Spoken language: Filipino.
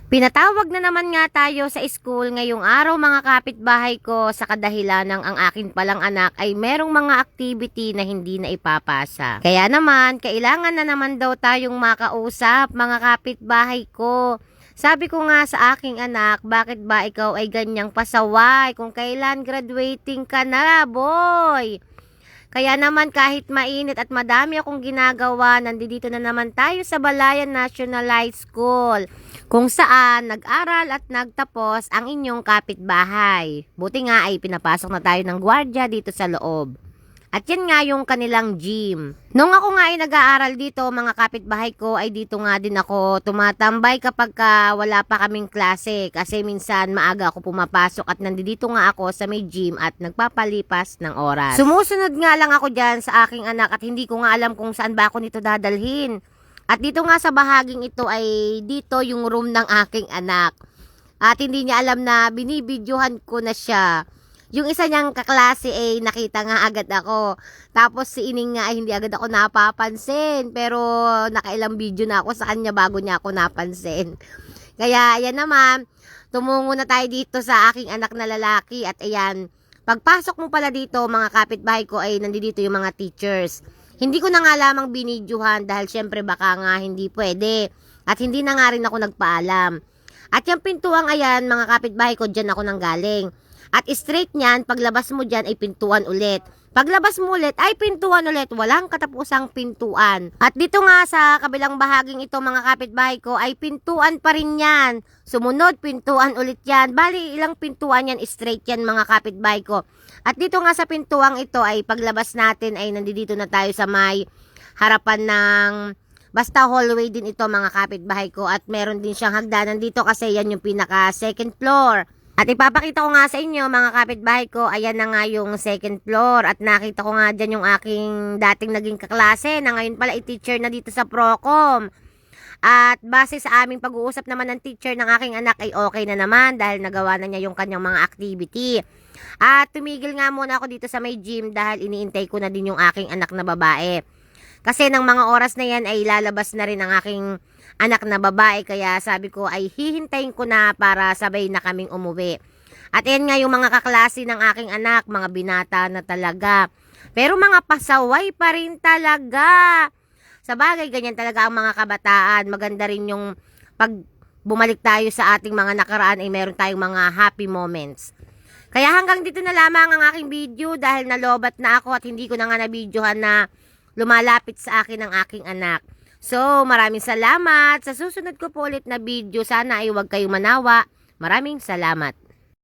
Pinatawag na naman nga tayo sa school ngayong araw mga kapitbahay ko sa kadahilan ng ang akin palang anak ay merong mga activity na hindi na ipapasa. Kaya naman, kailangan na naman daw tayong makausap mga kapitbahay ko. Sabi ko nga sa aking anak, bakit ba ikaw ay ganyang pasaway kung kailan graduating ka na, boy? Kaya naman kahit mainit at madami akong ginagawa, nandito na naman tayo sa Balayan National High School, kung saan nag-aral at nagtapos ang inyong kapitbahay. Buti nga ay pinapasok na tayo ng gwardiya dito sa loob. At yan nga yung kanilang gym. Nung ako nga ay nag-aaral dito, mga kapitbahay ko, ay dito nga din ako tumatambay kapag wala pa kaming klase. Kasi minsan maaga ako pumapasok at nandito nga ako sa may gym at nagpapalipas ng oras. Sumusunod nga lang ako dyan sa aking anak at hindi ko nga alam kung saan ba ako nito dadalhin. At dito nga sa bahaging ito ay dito yung room ng aking anak. At hindi niya alam na binibidyohan ko na siya. Yung isa niyang kaklase ay nakita nga agad ako. Tapos si Ining nga ay hindi agad ako napapansin. Pero nakailang video na ako sa kanya bago niya ako napansin. Kaya ayan naman, tumungo na tayo dito sa aking anak na lalaki. At ayan, pagpasok mo pala dito mga kapitbahay ko ay nandito yung mga teachers. Hindi ko na nga lamang binidyohan dahil syempre baka nga hindi pwede. At hindi na nga rin ako nagpaalam. At yung pintuang ayan mga kapitbahay ko, dyan ako nanggaling. At straight niyan, paglabas mo dyan ay pintuan ulit. Paglabas mo ulit ay pintuan ulit. Walang katapusang pintuan. At dito nga sa kabilang bahaging ito mga kapitbahay ko ay pintuan pa rin yan. Sumunod, pintuan ulit yan. Bali, ilang pintuan yan, straight yan mga kapitbahay ko. At dito nga sa pintuang ito ay paglabas natin ay nandito na tayo sa may harapan ng basta hallway din ito mga kapitbahay ko. At meron din siyang hagdanan dito kasi yan yung pinaka second floor. At ipapakita ko nga sa inyo mga kapitbahay ko, ayan na nga yung second floor. At nakita ko nga dyan yung aking dating naging kaklase na ngayon pala i-teacher na dito sa Procom. At base sa aming pag-uusap naman ng teacher ng aking anak ay okay na naman dahil nagawa na niya yung kanyang mga activity. At tumigil nga muna ako dito sa may gym dahil iniintay ko na din yung aking anak na babae. Kasi ng mga oras na yan ay lalabas na rin ang aking anak na babae. Kaya sabi ko ay hihintayin ko na para sabay na kaming umuwi. At yan nga yung mga kaklase ng aking anak, mga binata na talaga. Pero mga pasaway pa rin talaga. Sa bagay, ganyan talaga ang mga kabataan. Maganda rin yung pag bumalik tayo sa ating mga nakaraan ay meron tayong mga happy moments. Kaya hanggang dito na lamang ang aking video dahil nalobat na ako at hindi ko na nga na-videohan na lumalapit sa akin ang aking anak. So, maraming salamat. Sa susunod ko po ulit na video, sana ay huwag kayong manawa. Maraming salamat.